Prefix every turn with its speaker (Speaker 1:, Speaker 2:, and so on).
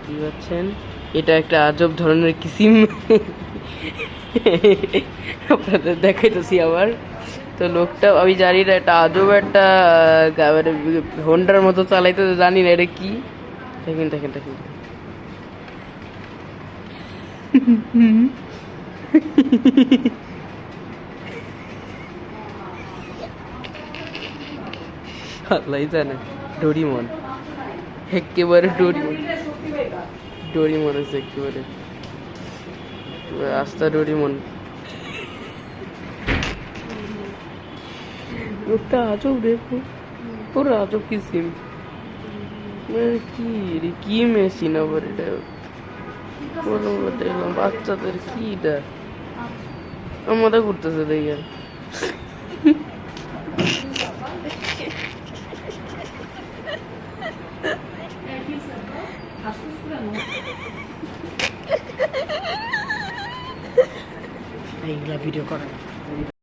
Speaker 1: দেখতে পাচ্ছেন এটা একটা আজব ধরনের কিসিম আপনাদের দেখাইতেছি আবার। তো লোকটা আমি জানি না, একটা আজব একটা মানে হোন্ডার মতো চালাইতে জানি না এটা কি। দেখেন দেখেন দেখেন আল্লাহ জানে। ডোরিমন, একেবারে ডোরিমন, ডোরিমন আছে একেবারে, আস্তা ডোরিমন। লোকটা আজব রে, পুরো আজব কিসিম। মানে কি রে, কি মেশিন আবার এটা, কোনো দেখলাম বাচ্চাদের কি এটা, আমার মাথা ঘুরতেছে দেখে। এইগুলা ভিডিও করে।